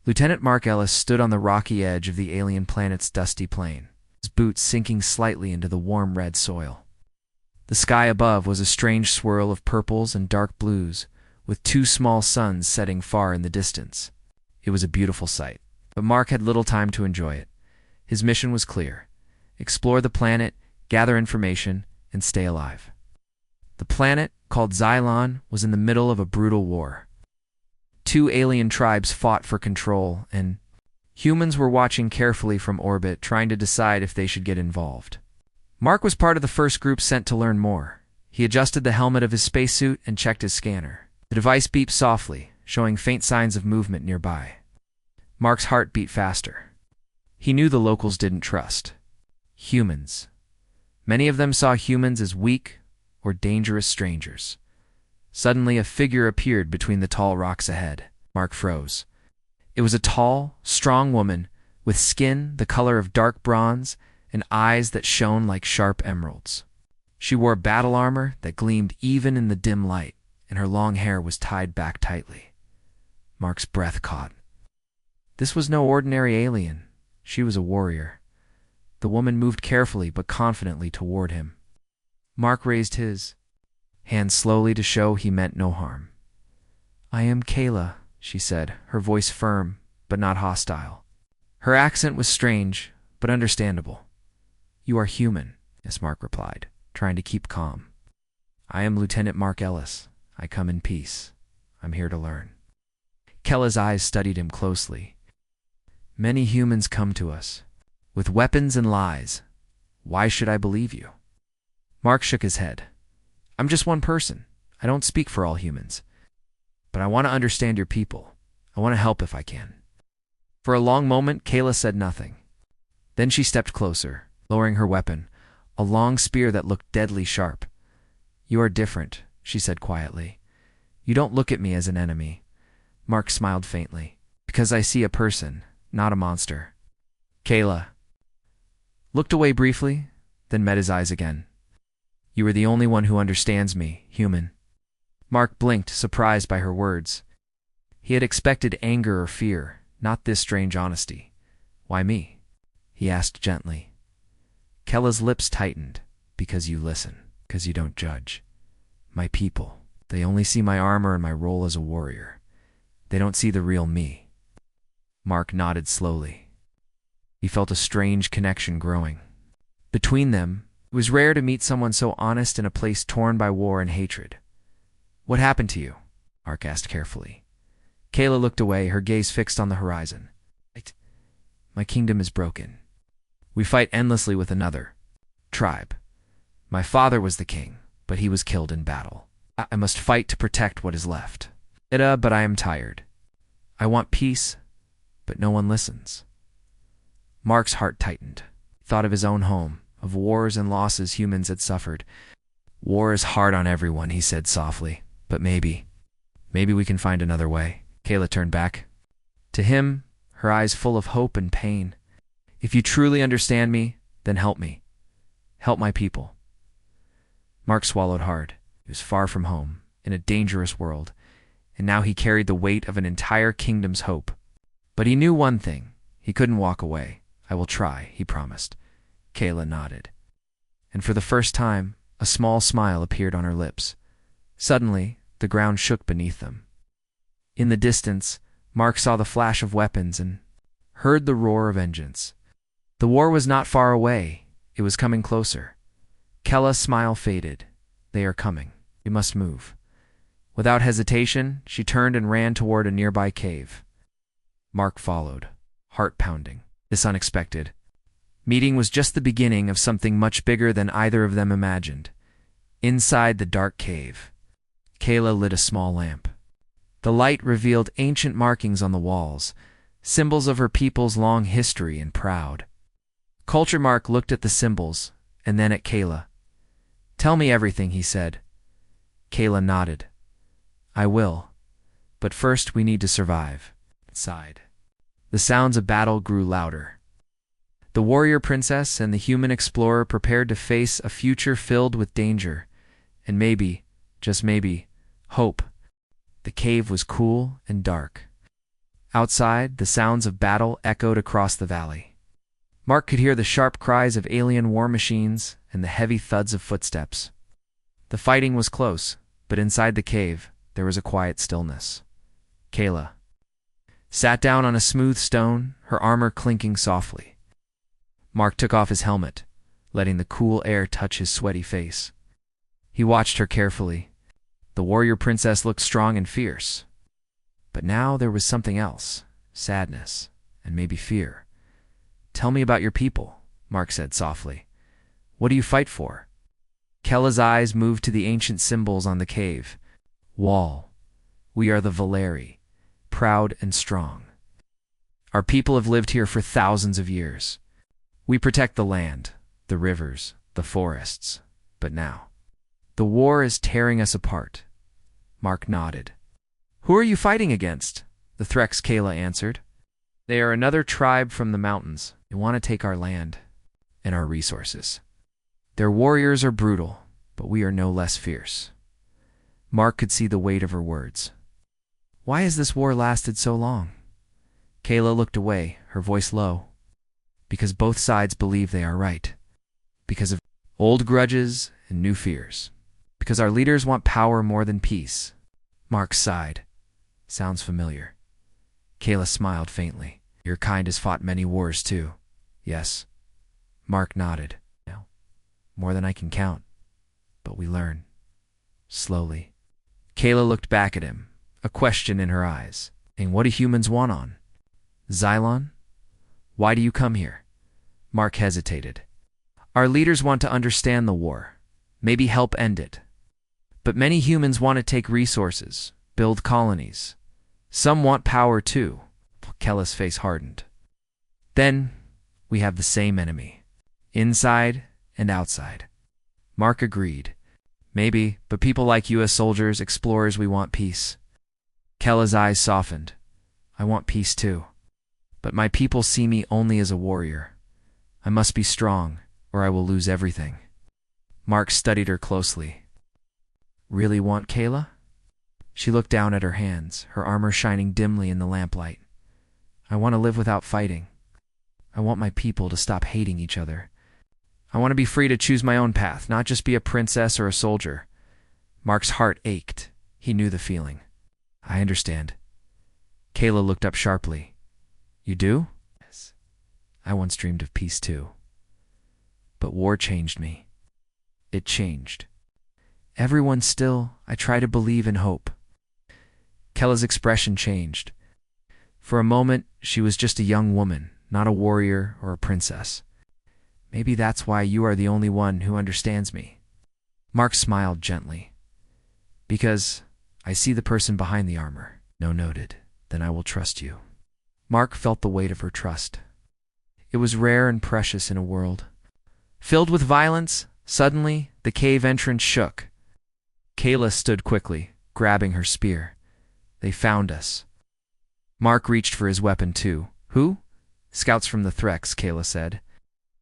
Lieutenant Mark Ellis stood on the rocky edge of the alien planet's dusty plain, his boots sinking slightly into the warm red soil. The sky above was a strange swirl of purples and dark blues, with two small suns setting far in the distance. It was a beautiful sight, but Mark had little time to enjoy it. His mission was clear: explore the planet, gather information, and stay alive. The planet, called Xylon, was in the middle of a brutal war. Two alien tribes fought for control, and humans were watching carefully from orbit, trying to decide if they should get involved. Mark was part of the first group sent to learn more. He adjusted the helmet of his spacesuit and checked his scanner. The device beeped softly, showing faint signs of movement nearby. Mark's heart beat faster. He knew the locals didn't trust humans. Many of them saw humans as weak or dangerous strangers. Suddenly, a figure appeared between the tall rocks ahead. Mark froze. It was a tall, strong woman with skin the color of dark bronze and eyes that shone like sharp emeralds. She wore battle armor that gleamed even in the dim light, and her long hair was tied back tightly. Mark's breath caught. This was no ordinary alien. She was a warrior. The woman moved carefully but confidently toward him. Mark raised his hand slowly to show he meant no harm. "I am Kayla," she said, her voice firm but not hostile. Her accent was strange but understandable. "You are human," yes, Mark replied, trying to keep calm. "I am Lieutenant Mark Ellis. I come in peace. I'm here to learn." Kayla's eyes studied him closely. "Many humans come to us with weapons and lies. Why should I believe you?" Mark shook his head. "I'm just one person. I don't speak for all humans. But I want to understand your people. I want to help if I can." For a long moment, Kayla said nothing. Then she stepped closer, lowering her weapon, a long spear that looked deadly sharp. "You are different," she said quietly. "You don't look at me as an enemy." Mark smiled faintly. "Because I see a person, not a monster." Kayla looked away briefly, then met his eyes again. "You are the only one who understands me, human." Mark blinked, surprised by her words. He had expected anger or fear, not this strange honesty. "Why me?" he asked gently. Kayla's lips tightened. "Because you listen, because you don't judge. My people, they only see my armor and my role as a warrior. They don't see the real me." Mark nodded slowly. He felt a strange connection growing. Between them, it was rare to meet someone so honest in a place torn by war and hatred. "What happened to you?" Mark asked carefully. Kayla looked away, her gaze fixed on the horizon. "My kingdom is broken. We fight endlessly with another tribe. My father was the king, but he was killed in battle. I must fight to protect what is left. But I am tired. I want peace, but no one listens." Mark's heart tightened. He thought of his own home, of wars and losses humans had suffered. "War is hard on everyone," he said softly. "But maybe we can find another way." Kayla turned back to him, her eyes full of hope and pain. "If you truly understand me, then help me. Help my people." Mark swallowed hard. He was far from home, in a dangerous world, and now he carried the weight of an entire kingdom's hope. But he knew one thing: he couldn't walk away. "I will try," he promised. Kayla nodded. And for the first time, a small smile appeared on her lips. Suddenly, the ground shook beneath them. In the distance, Mark saw the flash of weapons and heard the roar of vengeance. The war was not far away. It was coming closer. Kayla's smile faded. "They are coming. We must move." Without hesitation, she turned and ran toward a nearby cave. Mark followed, heart pounding. This unexpected meeting was just the beginning of something much bigger than either of them imagined. Inside the dark cave, Kayla lit a small lamp. The light revealed ancient markings on the walls, symbols of her people's long history and proud. Culture Mark looked at the symbols and then at Kayla. "Tell me everything," he said. Kayla nodded. "I will. But first we need to survive." Sighed. The sounds of battle grew louder. The warrior princess and the human explorer prepared to face a future filled with danger, and maybe, just maybe, hope. The cave was cool and dark. Outside, the sounds of battle echoed across the valley. Mark could hear the sharp cries of alien war machines and the heavy thuds of footsteps. The fighting was close, but inside the cave, there was a quiet stillness. Kayla sat down on a smooth stone, her armor clinking softly. Mark took off his helmet, letting the cool air touch his sweaty face. He watched her carefully. The warrior princess looked strong and fierce. But now there was something else, sadness, and maybe fear. "Tell me about your people," Mark said softly. "What do you fight for?" Kella's eyes moved to the ancient symbols on the cave. Wall. "We are the Valeri, proud and strong. Our people have lived here for thousands of years. We protect the land, the rivers, the forests. But now, the war is tearing us apart." Mark nodded. "Who are you fighting against?" the Threx Kayla answered. "They are another tribe from the mountains. They want to take our land and our resources. Their warriors are brutal, but we are no less fierce." Mark could see the weight of her words. "Why has this war lasted so long?" Kayla looked away, her voice low. "Because both sides believe they are right. Because of old grudges and new fears. Because our leaders want power more than peace." Mark sighed. "Sounds familiar." Kayla smiled faintly. "Your kind has fought many wars too." "Yes." Mark nodded. "No, more than I can count. But we learn. Slowly." Kayla looked back at him, a question in her eyes. "And what do humans want on Xylon? Why do you come here?" Mark hesitated. "Our leaders want to understand the war, maybe help end it. But many humans want to take resources, build colonies. Some want power too." Kella's face hardened. "Then we have the same enemy, inside and outside." Mark agreed. "Maybe, but people like you as soldiers, explorers, we want peace." Kella's eyes softened. "I want peace too. But my people see me only as a warrior. I must be strong, or I will lose everything." Mark studied her closely. "Really want Kayla?" She looked down at her hands, her armor shining dimly in the lamplight. "I want to live without fighting. I want my people to stop hating each other. I want to be free to choose my own path, not just be a princess or a soldier." Mark's heart ached. He knew the feeling. "I understand." Kayla looked up sharply. "You do?" "Yes. I once dreamed of peace too. But war changed me. It changed. Everyone still, I try to believe and hope." Kella's expression changed. For a moment, she was just a young woman, not a warrior or a princess. "Maybe that's why you are the only one who understands me." Mark smiled gently. "Because I see the person behind the armor." "No, noted. Then I will trust you." Mark felt the weight of her trust. It was rare and precious in a world filled with violence. Suddenly, the cave entrance shook. Kayla stood quickly, grabbing her spear. "They found us." Mark reached for his weapon too. "Who?" "Scouts from the Threx," Kayla said.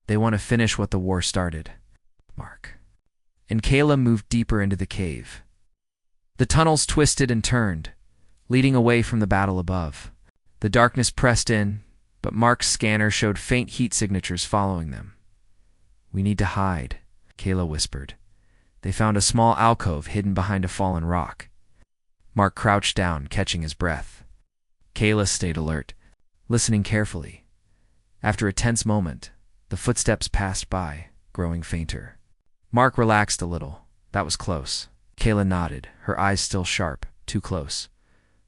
"They want to finish what the war started." Mark. And Kayla moved deeper into the cave. The tunnels twisted and turned, leading away from the battle above. The darkness pressed in, but Mark's scanner showed faint heat signatures following them. "We need to hide," Kayla whispered. They found a small alcove hidden behind a fallen rock. Mark crouched down, catching his breath. Kayla stayed alert, listening carefully. After a tense moment, the footsteps passed by, growing fainter. Mark relaxed a little. That was close. Kayla nodded, her eyes still sharp, too close.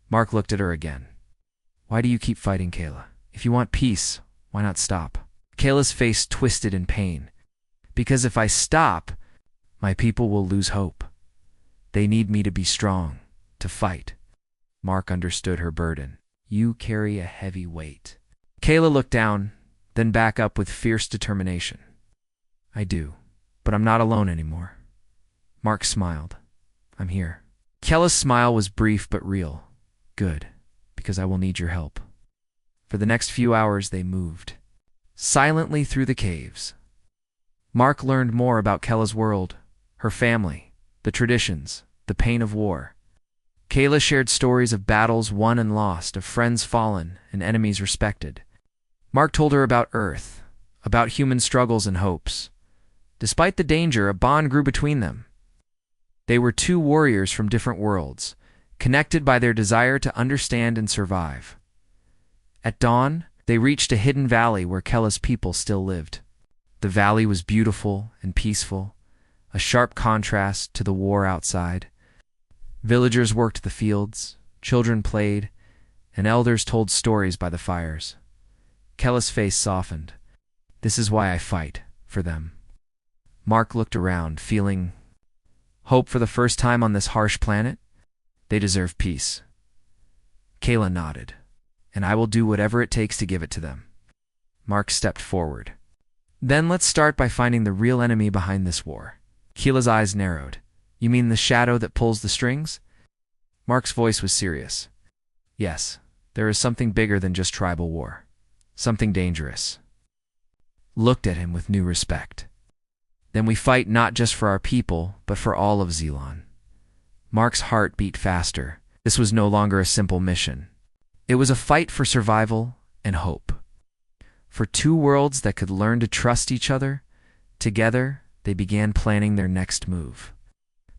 Mark looked at her again. "Why do you keep fighting, Kayla? If you want peace, why not stop?" Kayla's face twisted in pain. "Because if I stop, my people will lose hope. They need me to be strong, to fight." Mark understood her burden. "You carry a heavy weight." Kayla looked down, then back up with fierce determination. "I do, but I'm not alone anymore." Mark smiled. "I'm here." Kayla's smile was brief but real. "Good, because I will need your help." For the next few hours they moved silently through the caves. Mark learned more about Kayla's world, her family, the traditions, the pain of war. Kayla shared stories of battles won and lost, of friends fallen and enemies respected. Mark told her about Earth, about human struggles and hopes. Despite the danger, a bond grew between them. They were two warriors from different worlds, connected by their desire to understand and survive. At dawn, they reached a hidden valley where Kayla's people still lived. The valley was beautiful and peaceful, a sharp contrast to the war outside. Villagers worked the fields, children played, and elders told stories by the fires. Kayla's face softened. "This is why I fight, for them." Mark looked around, feeling hope for the first time on this harsh planet. They deserve peace. Kayla nodded. "And I will do whatever it takes to give it to them." Mark stepped forward. "Then let's start by finding the real enemy behind this war." Kayla's eyes narrowed. "You mean the shadow that pulls the strings?" Mark's voice was serious. "Yes, there is something bigger than just tribal war. Something dangerous." Looked at him with new respect. "Then we fight not just for our people, but for all of Zelon." Mark's heart beat faster. This was no longer a simple mission. It was a fight for survival and hope. For two worlds that could learn to trust each other, together they began planning their next move.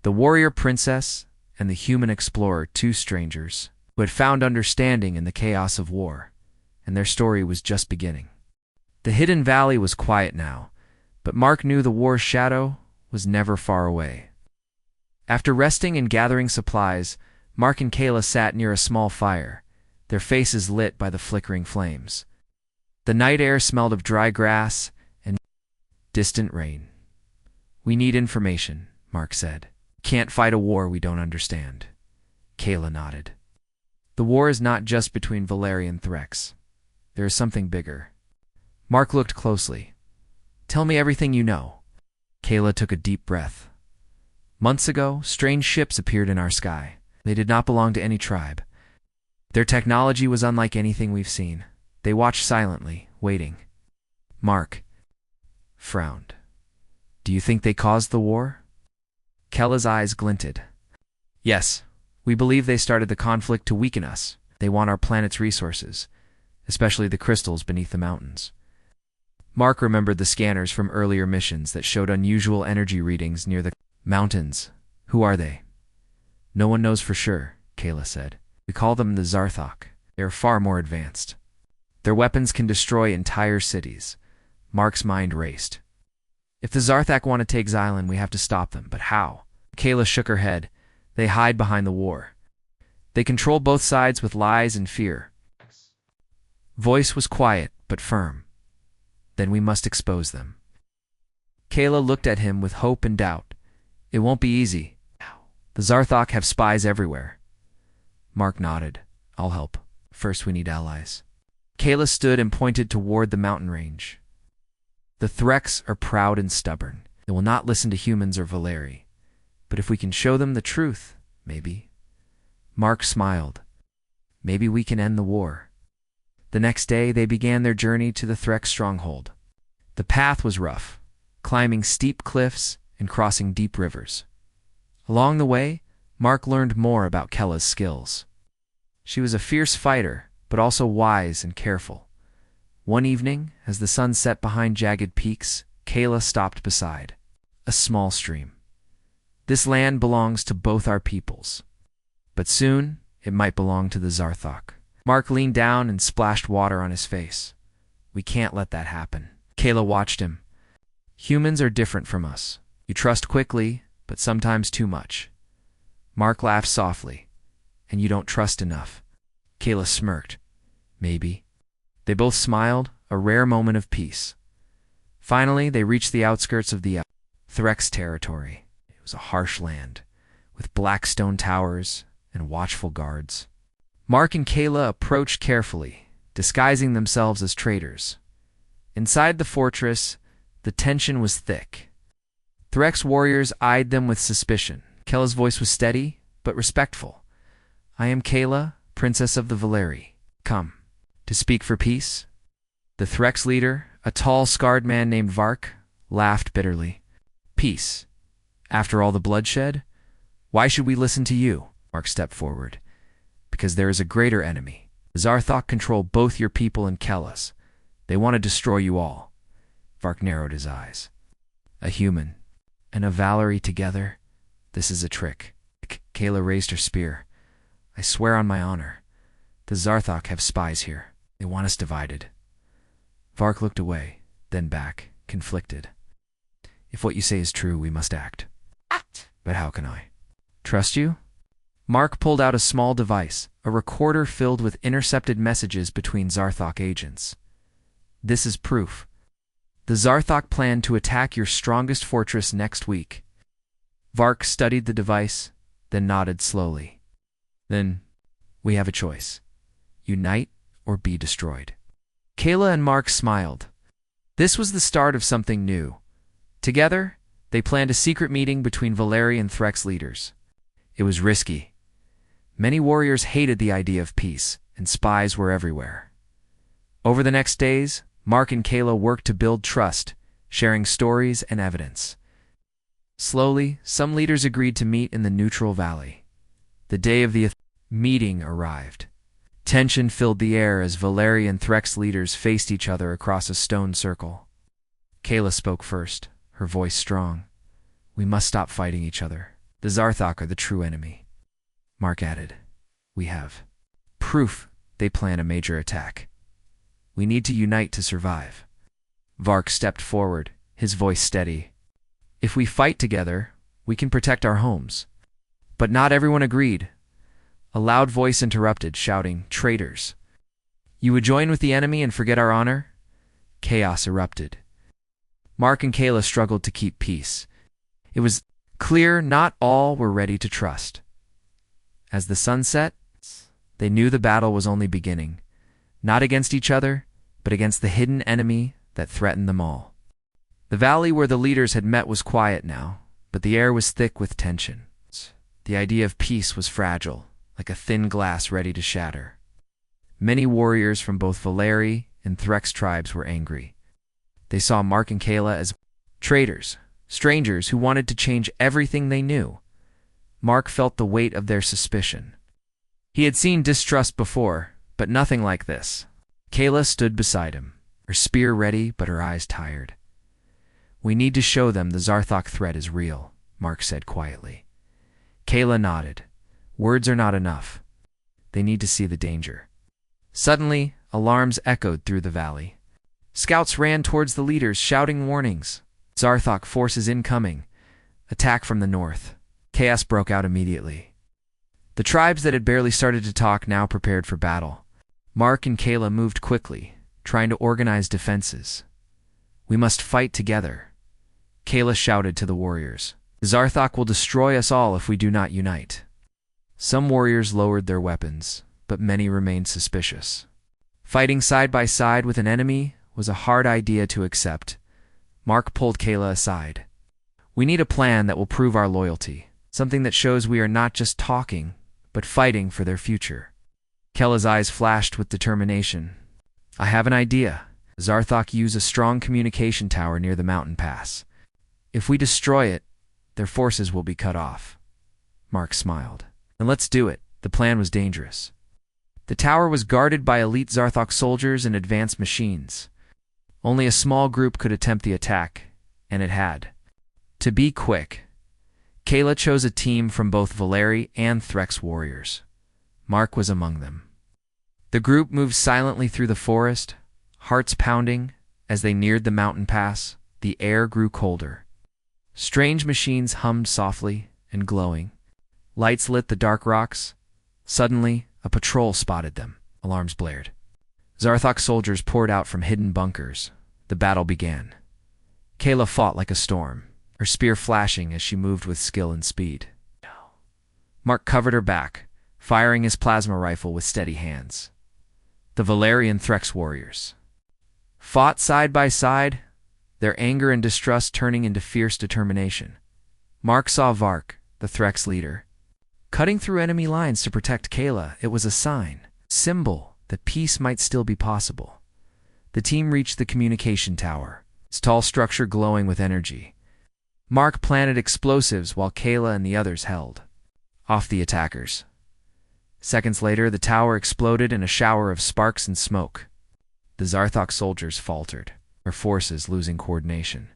The warrior princess and the human explorer, two strangers, who had found understanding in the chaos of war, and their story was just beginning. The hidden valley was quiet now, but Mark knew the war's shadow was never far away. After resting and gathering supplies, Mark and Kayla sat near a small fire, their faces lit by the flickering flames. The night air smelled of dry grass and distant rain. "We need information," Mark said. "Can't fight a war we don't understand." Kayla nodded. "The war is not just between Valeri and Threx. There is something bigger." Mark looked closely. "Tell me everything you know." Kayla took a deep breath. "Months ago, strange ships appeared in our sky. They did not belong to any tribe. Their technology was unlike anything we've seen. They watched silently, waiting." Mark frowned. "Do you think they caused the war?" Kayla's eyes glinted. "Yes, we believe they started the conflict to weaken us. They want our planet's resources, especially the crystals beneath the mountains." Mark remembered the scanners from earlier missions that showed unusual energy readings near the mountains. "Who are they?" "No one knows for sure," Kayla said. "We call them the Zarthok. They are far more advanced. Their weapons can destroy entire cities." Mark's mind raced. "If the Zarthak want to take Xylan, we have to stop them, but how?" Kayla shook her head. "They hide behind the war. They control both sides with lies and fear." Voice was quiet, but firm. "Then we must expose them." Kayla looked at him with hope and doubt. "It won't be easy. The Zarthok have spies everywhere." Mark nodded. "I'll help. First we need allies." Kayla stood and pointed toward the mountain range. "The Threx are proud and stubborn. They will not listen to humans or Valeri. But if we can show them the truth, maybe." Mark smiled. "Maybe we can end the war." The next day, they began their journey to the Threx stronghold. The path was rough, climbing steep cliffs and crossing deep rivers. Along the way, Mark learned more about Kayla's skills. She was a fierce fighter, but also wise and careful. One evening, as the sun set behind jagged peaks, Kayla stopped beside a small stream. "This land belongs to both our peoples, but soon it might belong to the Zarthok." Mark leaned down and splashed water on his face. "We can't let that happen." Kayla watched him. "Humans are different from us. You trust quickly, but sometimes too much." Mark laughed softly. "And you don't trust enough." Kayla smirked. "Maybe." They both smiled, a rare moment of peace. Finally, they reached the outskirts of the Threx territory. It was a harsh land, with black stone towers and watchful guards. Mark and Kayla approached carefully, disguising themselves as traders. Inside the fortress, the tension was thick. Threx warriors eyed them with suspicion. Kayla's voice was steady, but respectful. "I am Kayla, princess of the Valeri. Come, to speak for peace?" The Threx leader, a tall, scarred man named Vark, laughed bitterly. "Peace? After all the bloodshed? Why should we listen to you?" Mark stepped forward. Because there is a greater enemy. Zarthok control both your people and Kellas. They want to destroy you all. Vark narrowed his eyes. A human and a Valerie together? This is a trick. Kayla raised her spear. I swear on my honor. The Zarthok have spies here. They want us divided. Vark looked away, then back, conflicted. If what you say is true, we must act. Act! But how can I? Trust you? Mark pulled out a small device, a recorder filled with intercepted messages between Zarthok agents. This is proof. The Zarthok plan to attack your strongest fortress next week. Vark studied the device, then nodded slowly. Then, we have a choice. Unite or be destroyed. Kayla and Mark smiled. This was the start of something new. Together, they planned a secret meeting between Valeri and Threx leaders. It was risky. Many warriors hated the idea of peace, and spies were everywhere. Over the next days, Mark and Kayla worked to build trust, sharing stories and evidence. Slowly, some leaders agreed to meet in the neutral valley. The day of the meeting arrived. Tension filled the air as Valeri and Threx leaders faced each other across a stone circle. Kayla spoke first, her voice strong. We must stop fighting each other. The Zarthok are the true enemy. Mark added, we have proof they plan a major attack. We need to unite to survive. Vark stepped forward, his voice steady. If we fight together, we can protect our homes. But not everyone agreed. A loud voice interrupted, shouting, traitors. You would join with the enemy and forget our honor? Chaos erupted. Mark and Kayla struggled to keep peace. It was clear not all were ready to trust. As the sun set, they knew the battle was only beginning, not against each other, but against the hidden enemy that threatened them all. The valley where the leaders had met was quiet now, but the air was thick with tension. The idea of peace was fragile, like a thin glass ready to shatter. Many warriors from both Valeri and Threx tribes were angry. They saw Mark and Kayla as traitors, strangers who wanted to change everything they knew. Mark felt the weight of their suspicion. He had seen distrust before, but nothing like this. Kayla stood beside him, her spear ready but her eyes tired. We need to show them the Zarthok threat is real, Mark said quietly. Kayla nodded. Words are not enough. They need to see the danger. Suddenly, alarms echoed through the valley. Scouts ran towards the leaders, shouting warnings. Zarthok forces incoming. Attack from the north. Chaos broke out immediately. The tribes that had barely started to talk now prepared for battle. Mark and Kayla moved quickly, trying to organize defenses. We must fight together. Kayla shouted to the warriors. Zarthok will destroy us all if we do not unite. Some warriors lowered their weapons, but many remained suspicious. Fighting side by side with an enemy was a hard idea to accept. Mark pulled Kayla aside. We need a plan that will prove our loyalty, something that shows we are not just talking, but fighting for their future. Kayla's eyes flashed with determination. I have an idea. Zarthok use a strong communication tower near the mountain pass. If we destroy it, their forces will be cut off. Mark smiled. And let's do it. The plan was dangerous. The tower was guarded by elite Zarthok soldiers and advanced machines. Only a small group could attempt the attack, and it had. To be quick, Kayla chose a team from both Valeri and Threx warriors. Mark was among them. The group moved silently through the forest, hearts pounding. As they neared the mountain pass, the air grew colder. Strange machines hummed softly and glowing. Lights lit the dark rocks. Suddenly, a patrol spotted them. Alarms blared. Zarthok soldiers poured out from hidden bunkers. The battle began. Kayla fought like a storm, her spear flashing as she moved with skill and speed. Mark covered her back, firing his plasma rifle with steady hands. The Valeri and Threx warriors fought side by side, their anger and distrust turning into fierce determination. Mark saw Vark, the Threx leader, cutting through enemy lines to protect Kayla. It was a symbol that peace might still be possible. The team reached the communication tower, its tall structure glowing with energy. Mark planted explosives while Kayla and the others held off the attackers. Seconds later, the tower exploded in a shower of sparks and smoke. The Zarthok soldiers faltered, their forces losing coordination.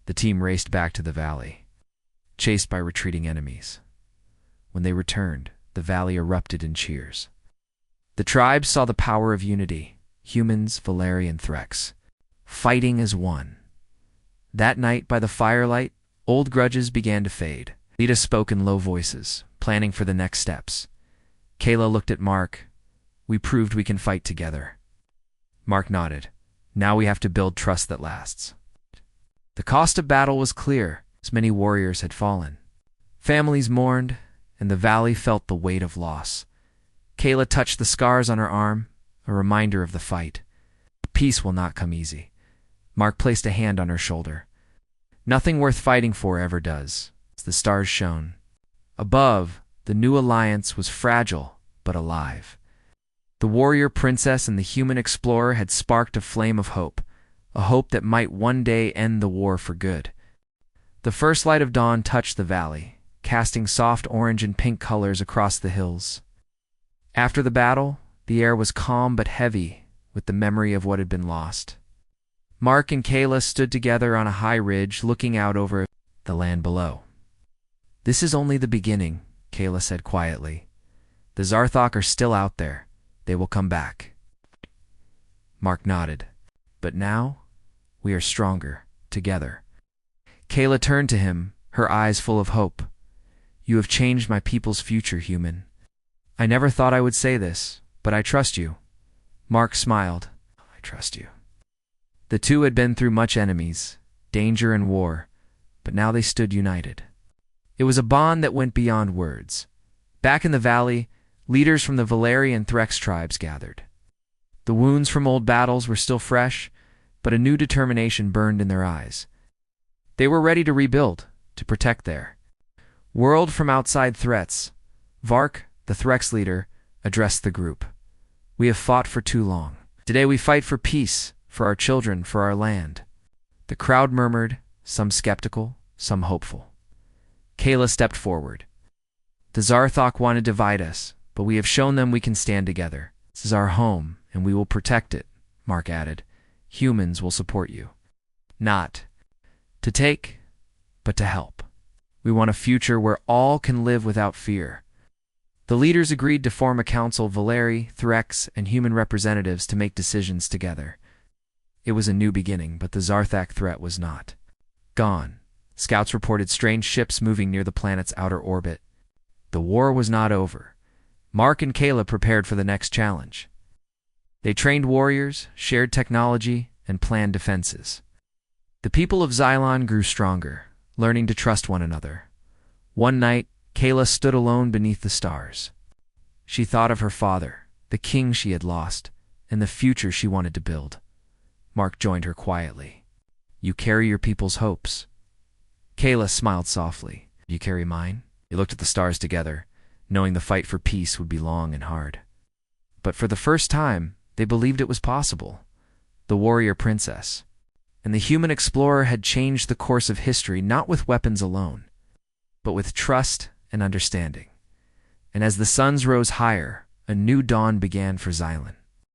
The team raced back to the valley, chased by retreating enemies. When they returned, the valley erupted in cheers. The tribes saw the power of unity, humans, Valeri, and Threx, fighting as one. That night, by the firelight, old grudges began to fade. Lita spoke in low voices, planning for the next steps. Kayla looked at Mark. We proved we can fight together. Mark nodded. Now we have to build trust that lasts. The cost of battle was clear, as many warriors had fallen. Families mourned, and the valley felt the weight of loss. Kayla touched the scars on her arm, a reminder of the fight. Peace will not come easy. Mark placed a hand on her shoulder. Nothing worth fighting for ever does, as the stars shone. Above, the new alliance was fragile but alive. The warrior princess and the human explorer had sparked a flame of hope, a hope that might one day end the war for good. The first light of dawn touched the valley, casting soft orange and pink colors across the hills. After the battle, the air was calm but heavy with the memory of what had been lost. Mark and Kayla stood together on a high ridge looking out over the land below. This is only the beginning, Kayla said quietly. The Zarthok are still out there. They will come back. Mark nodded. But now, we are stronger, together. Kayla turned to him, her eyes full of hope. You have changed my people's future, human. I never thought I would say this, but I trust you. Mark smiled. I trust you. The two had been through much enemies, danger and war, but now they stood united. It was a bond that went beyond words. Back in the valley, leaders from the Valeri and Threx tribes gathered. The wounds from old battles were still fresh, but a new determination burned in their eyes. They were ready to rebuild, to protect their world from outside threats. Vark, the Threx leader, addressed the group. We have fought for too long. Today we fight for peace, for our children, for our land. The crowd murmured, some skeptical, some hopeful. Kayla stepped forward. The Zarthok want to divide us, but we have shown them we can stand together. This is our home, and we will protect it, Mark added. Humans will support you. Not to take, but to help. We want a future where all can live without fear. The leaders agreed to form a council of Valeri, Threx, and human representatives to make decisions together. It was a new beginning, but the Zarthak threat was not gone. Scouts reported strange ships moving near the planet's outer orbit. The war was not over. Mark and Kayla prepared for the next challenge. They trained warriors, shared technology, and planned defenses. The people of Xylon grew stronger, learning to trust one another. One night, Kayla stood alone beneath the stars. She thought of her father, the king she had lost, and the future she wanted to build. Mark joined her quietly. You carry your people's hopes. Kayla smiled softly. You carry mine? They looked at the stars together, knowing the fight for peace would be long and hard. But for the first time, they believed it was possible. The warrior princess and the human explorer had changed the course of history not with weapons alone, but with trust and understanding. And as the suns rose higher, a new dawn began for Xylon.